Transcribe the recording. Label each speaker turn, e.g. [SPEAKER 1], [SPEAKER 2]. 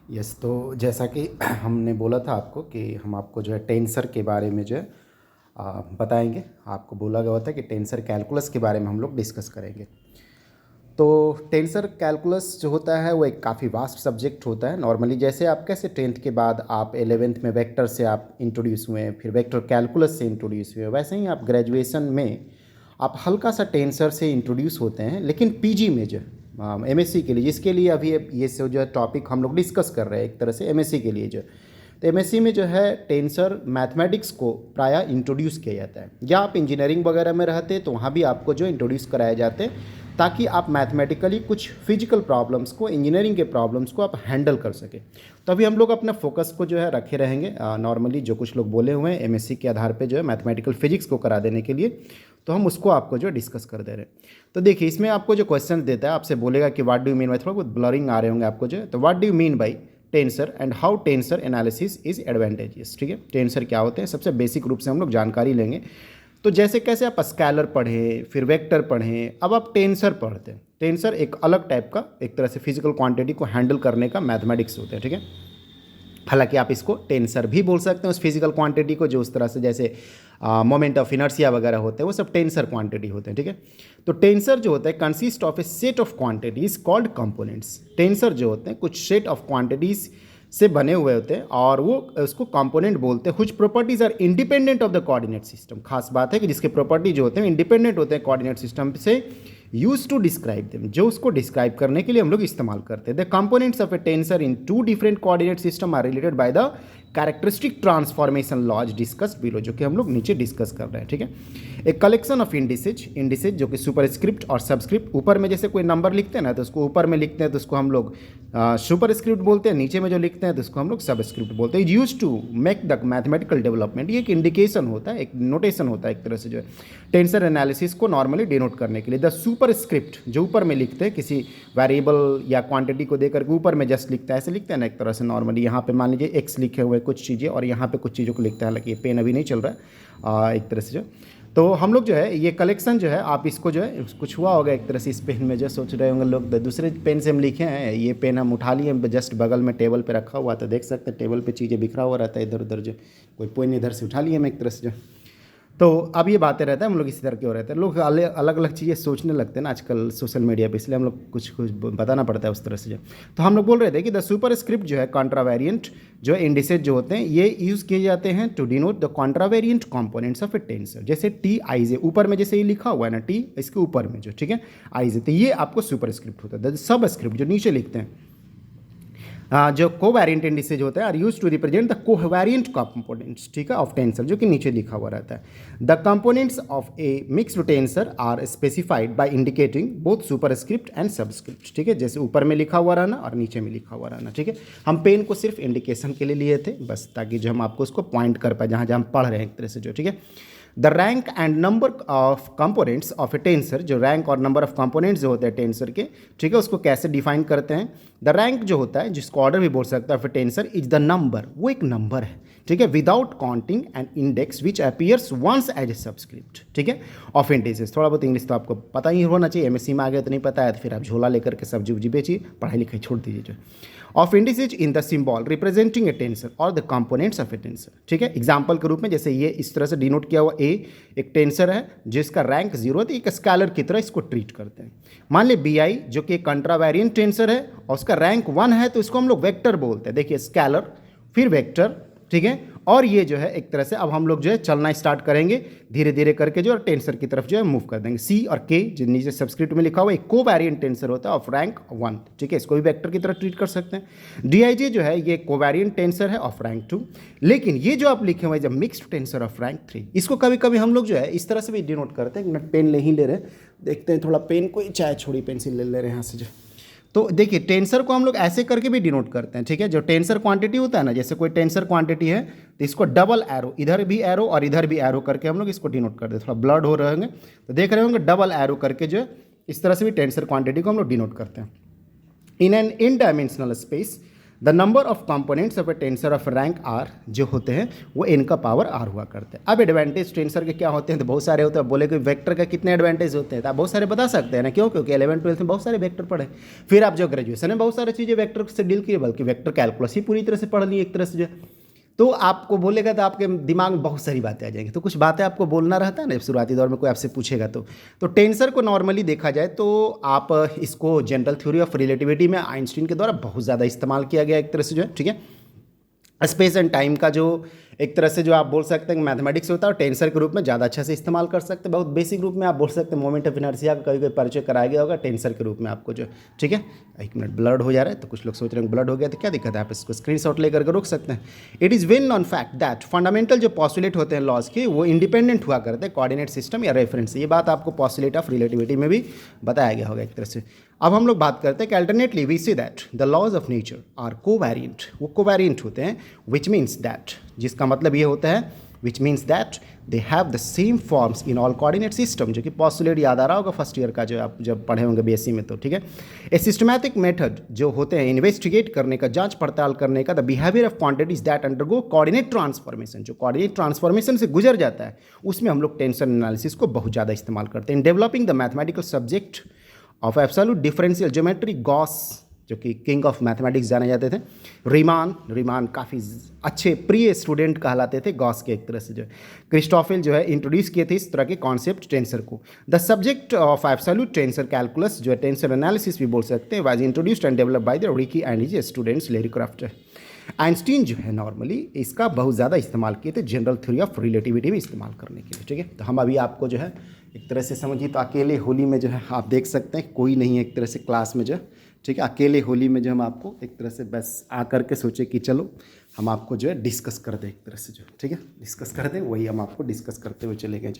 [SPEAKER 1] Yes, तो जैसा कि हमने बोला था आपको कि हम आपको जो है टेंसर के बारे में जो है बताएंगे। आपको बोला गया था कि टेंसर कैलकुलस के बारे में हम लोग डिस्कस करेंगे। तो टेंसर कैलकुलस जो होता है वो एक काफ़ी वास्ट सब्जेक्ट होता है। नॉर्मली जैसे आप कैसे 10th के बाद आप 11th में वेक्टर से आप इंट्रोड्यूस हुए, फिर वेक्टर कैलकुलस से इंट्रोड्यूस हुए, वैसे ही आप ग्रेजुएशन में आप हल्का सा टेंसर से इंट्रोड्यूस होते हैं। लेकिन पीजी में जो एमएससी के लिए, जिसके लिए अभी ये जो टॉपिक हम लोग डिस्कस कर रहे हैं एक तरह से एमएससी के लिए जो, तो एमएससी में जो है टेंसर मैथमेटिक्स को प्रायः इंट्रोड्यूस किया जाता है। या आप इंजीनियरिंग वगैरह में रहते तो वहाँ भी आपको जो इंट्रोड्यूस कराए जाते हैं, ताकि आप मैथमेटिकली कुछ फिजिकल प्रॉब्लम्स को, इंजीनियरिंग के प्रॉब्लम्स को आप हैंडल कर सकें। तो अभी हम लोग अपना फोकस को जो है रखे रहेंगे नॉर्मली जो कुछ लोग बोले हुए हैं एमएससी के आधार पे जो है मैथमेटिकल फिजिक्स को करा देने के लिए, तो हम उसको आपको जो डिस्कस कर दे रहे हैं। तो देखिए, इसमें आपको जो क्वेश्चन देता है, आपसे बोलेगा कि what do you mean by, थोड़ा बहुत ब्लरिंग आ रहे होंगे आपको जो है, तो what do you mean by tensor and how tensor analysis is advantages. ठीक है, टेंसर क्या होते हैं सबसे बेसिक रूप से हम लोग जानकारी लेंगे। तो जैसे कैसे आप स्केलर पढ़ें, फिर वेक्टर पढ़ें, अब आप टेंसर पढ़ते हैं। टेंसर एक अलग टाइप का, एक तरह से फिजिकल क्वांटिटी को हैंडल करने का मैथमेटिक्स होता है। ठीक है, हालांकि आप इसको टेंसर भी बोल सकते हैं उस फिजिकल क्वांटिटी को, जो उस तरह से जैसे मोमेंट ऑफ इनर्शिया वगैरह होते हैं, वो सब टेंसर क्वांटिटी होते हैं। ठीक है, तो टेंसर जो होता है consist of A set of quantities called components. Tensor जो होते हैं कुछ सेट ऑफ क्वांटिटीज से बने हुए होते हैं और वो उसको कंपोनेंट बोलते हैं। कुछ properties are independent of the coordinate system. खास बात है कि जिसके प्रॉपर्टी जो होते हैं इंडिपेंडेंट होते हैं कोऑर्डिनेट सिस्टम से, यूज टू डिस्क्राइब देम, जो उसको डिस्क्राइब करने के लिए हम लोग इस्तेमाल करते हैं। The components of a tensor in two different coordinate system are related by the characteristic transformation laws discussed below, जो कि हम लोग नीचे डिस्कस कर रहे हैं। ठीक है, एक कलेक्शन ऑफ इंडिसेज, इंडिसेज जो कि सुपरस्क्रिप्ट और सबस्क्रिप्ट, ऊपर में जैसे कोई नंबर लिखते हैं ना तो उसको ऊपर में लिखते हैं तो उसको हम लोग सुपरस्क्रिप्ट बोलते हैं, नीचे में जो लिखते हैं तो उसको हम लोग सबस्क्रिप्ट बोलते हैं। Use to make the mathematical development, ये एक इंडिकेशन होता है, एक नोटेशन होता है एक तरह से जो है टेंसर एनालिसिस को नॉर्मली डिनोट करने के लिए। द सुपरस्क्रिप्ट जो ऊपर में लिखते हैं किसी वेरिएबल या क्वांटिटी को देकर के ऊपर में जस्ट लिखता है, ऐसे लिखते हैं ना एक तरह से नॉर्मली। यहाँ पे मान लीजिए एक्स लिखे हुए कुछ चीज़ें और यहाँ पे कुछ चीज़ों को लिखता है, हालांकि ये पेन अभी नहीं चल रहा है एक तरह से जो। तो हम लोग जो है ये कलेक्शन जो है, आप इसको जो है कुछ हुआ होगा एक तरह से इस पेन में, जो सोच रहे होंगे लोग दूसरे पेन से हम लिखे हैं, ये पेन हम उठा लिए जस्ट बगल में टेबल पे रखा हुआ था, देख सकते हैं टेबल पे चीज़ें बिखरा हुआ रहता है इधर उधर, जो कोई पेन इधर से उठा लिए हम एक तरह से जो। तो अब ये बातें रहता है, हम लोग इसी तरह के हो रहते हैं, लोग अलग अलग चीज़ें सोचने लगते हैं ना आजकल सोशल मीडिया पे, इसलिए हम लोग कुछ कुछ बताना पड़ता है उस तरह से जो। तो हम लोग बोल रहे थे कि द सुपर स्क्रिप्ट जो है कॉन्ट्रावेरिएंट जो इंडिसेज जो होते हैं ये यूज़ किए जाते हैं to denote the contravariant components of a tensor. जैसे टी आई जे, ऊपर में जैसे ये लिखा हुआ है ना टी, इसके ऊपर में जो, ठीक है, आई जे, तो ये आपको सुपर स्क्रिप्ट होता है। सब स्क्रिप्ट जो नीचे लिखते हैं जो कोवेरिएंट इंडिसेज होता है are use to represent the covariant components, ठीक है, ऑफ टेंसर, जो कि नीचे लिखा हुआ रहता है। The components of a mixed tensor are specified by indicating both superscript and subscript. ठीक है, जैसे ऊपर में लिखा हुआ रहना और नीचे में लिखा हुआ रहना। ठीक है, हम पेन को सिर्फ इंडिकेशन के लिए लिए थे बस, ताकि जो हम आपको उसको पॉइंट कर पाए जहाँ जहाँ हम पढ़ रहे हैं एक तरह से जो। ठीक है, the rank and number of components of a tensor, जो रैंक और नंबर ऑफ कंपोनेंट्स जो होते हैं टेंसर के, ठीक है, उसको कैसे डिफाइन करते हैं। द रैंक जो होता है, जिसको ऑर्डर भी बोल सकता है of a tensor, is the number, वो एक नंबर है, ठीक है, without counting an index which appears once as a subscript, ठीक है, ऑफ इंडिसेस। थोड़ा बहुत इंग्लिश तो आपको पता ही होना चाहिए, एमएससी में आ गया तो नहीं पता है तो फिर आप झोला लेकर के सब्जी उब्जी बेचिए, पढ़ाई लिखाई छोड़ दीजिए जो। Of indices in the symbol representing a tensor और the components of a tensor. ठीक है, एग्जाम्पल के रूप में जैसे ये इस तरह से डिनोट किया हुआ ए एक टेंसर है जिसका रैंक 0 है, तो एक स्केलर की तरह इसको ट्रीट करते हैं। मान ले बी आई जो कि एक कंट्रावेरिएंट टेंसर है और उसका रैंक 1 है, तो इसको हम लोग वेक्टर बोलते हैं। देखिए स्केलर फिर वेक्टर, ठीक है, और ये जो है एक तरह से अब हम लोग जो है चलना स्टार्ट करेंगे धीरे धीरे करके जो, और टेंसर की तरफ जो है मूव कर देंगे। सी और के जो नीचे सबस्क्रिप्ट में लिखा हुआ एक कोवेरिएंट टेंसर होता है ऑफ रैंक 1, ठीक है, इसको भी वेक्टर की तरह ट्रीट कर सकते हैं। डी आई जे जो है ये कोवेरिएंट टेंसर है ऑफ रैंक 2, लेकिन ये जो आप लिखे हुए जब मिक्स्ड टेंसर ऑफ रैंक 3, इसको कभी कभी हम लोग जो है इस तरह से भी डिनोट करते हैं। पेन नहीं ले रहे, देखते हैं थोड़ा पेन को, चाहे छोड़ी पेंसिल ले ले रहे हैं यहाँ से जो। तो देखिए टेंसर को हम लोग ऐसे करके भी डिनोट करते हैं, ठीक है, जो टेंसर क्वांटिटी होता है ना, जैसे कोई टेंसर क्वांटिटी है तो इसको डबल एरो, इधर भी एरो और इधर भी एरो करके हम लोग इसको डिनोट करते हैं। थोड़ा ब्लड हो रहे होंगे तो देख रहे होंगे, डबल एरो करके जो है इस तरह से भी टेंसर क्वांटिटी को हम लोग डिनोट करते हैं। In an in dimensional space the number of components of a tensor of rank are जो होते हैं वो n का पावर r हुआ करते हैं। अब एडवांटेज टेंसर के क्या होते हैं, तो बहुत सारे होते हैं। बोले कि वेक्टर का कितने एडवांटेज होते हैं, तो आप बहुत सारे बता सकते हैं ना, क्यों? क्योंकि 11 12 में बहुत सारे वेक्टर पढ़े, फिर आप जो ग्रेजुएशन में बहुत सारी चीज़ें वेक्टर से डील किए, बल्कि वेक्टर कैलकुलस ही पूरी तरह से पढ़ ली एक तरह से जो, तो आपको बोलेगा तो आपके दिमाग में बहुत सारी बातें आ जाएंगी। तो कुछ बातें आपको बोलना रहता है ना शुरुआती दौर में, कोई आपसे पूछेगा तो टेंसर को नॉर्मली देखा जाए तो आप इसको जनरल थ्योरी ऑफ रिलेटिविटी में आइंस्टीन के द्वारा बहुत ज़्यादा इस्तेमाल किया गया एक तरह से जो है, ठीक है। स्पेस एंड टाइम का जो एक तरह से जो आप बोल सकते हैं मैथमेटिक्स होता है, और टेंसर के रूप में ज़्यादा अच्छा से इस्तेमाल कर सकते हैं। बहुत बेसिक रूप में आप बोल सकते हैं मोमेंट ऑफ इनर्शिया का कभी कोई परिचय कराया गया होगा टेंसर के रूप में आपको जो, ठीक है। एक मिनट, ब्लड हो जा रहा है तो कुछ लोग सोच रहे हैं ब्लड हो गया तो क्या दिक्कत है, आप इसको स्क्रीनशॉट लेकर के रोक सकते हैं। It is well non fact that fundamental जो पॉस्टुलेट होते हैं लॉज के वो इंडिपेंडेंट हुआ करते हैं कोऑर्डिनेट सिस्टम या रेफरेंस से। ये बात आपको पॉस्टुलेट ऑफ रिलेटिविटी में भी बताया गया होगा एक तरह से। अब हम लोग बात करते हैं कि alternately we see that the laws of nature are covariant, वो कोवैरिएंट होते हैं, विच मीन्स दैट, जिसका मतलब ये होता है which means that they have the same forms in all coordinate system, जो कि पॉस्टुलेट याद आ रहा होगा फर्स्ट ईयर का जो आप जब पढ़े होंगे बीएससी में, तो ठीक है। ए सिस्टमैटिक मेथड जो होते हैं इन्वेस्टिगेट करने का, जांच पड़ताल करने का, the behaviour of quantities that undergo coordinate transformation, जो कोऑर्डिनेट ट्रांसफॉर्मेशन से गुजर जाता है, उसमें हम लोग टेंसर एनालिसिस को बहुत ज़्यादा इस्तेमाल करते हैं। Developing the mathematical subject of absolute differential geometry, Gauss जो कि किंग ऑफ मैथमेटिक्स जाने जाते थे, रीमान काफ़ी अच्छे प्रिय स्टूडेंट कहलाते थे गॉस के एक तरह से जो है। क्रिस्टोफल जो है इंट्रोड्यूस किए थे इस तरह के कॉन्सेप्ट टेंसर को। The subject of absolute tensor calculus जो है टेंसर एनालिसिस भी बोल सकते हैं, was introduced and developed by the Ricci and his students लेरी क्राफ्ट। आइंस्टीन जो है नॉर्मली इसका बहुत ज़्यादा इस्तेमाल किए थे जनरल थ्योरी ऑफ रिलेटिविटी में इस्तेमाल करने के लिए, ठीक है। तो हम अभी आपको जो है एक तरह से समझिए तो अकेले होली में जो है आप देख सकते हैं कोई नहीं है एक तरह से क्लास में जो, ठीक है। अकेले होली में जो हम आपको एक तरह से बस आकर के सोचे कि चलो हम आपको जो है डिस्कस कर दें एक तरह से जो, ठीक है, डिस्कस कर दें, वही हम आपको डिस्कस करते हुए चले गए जो।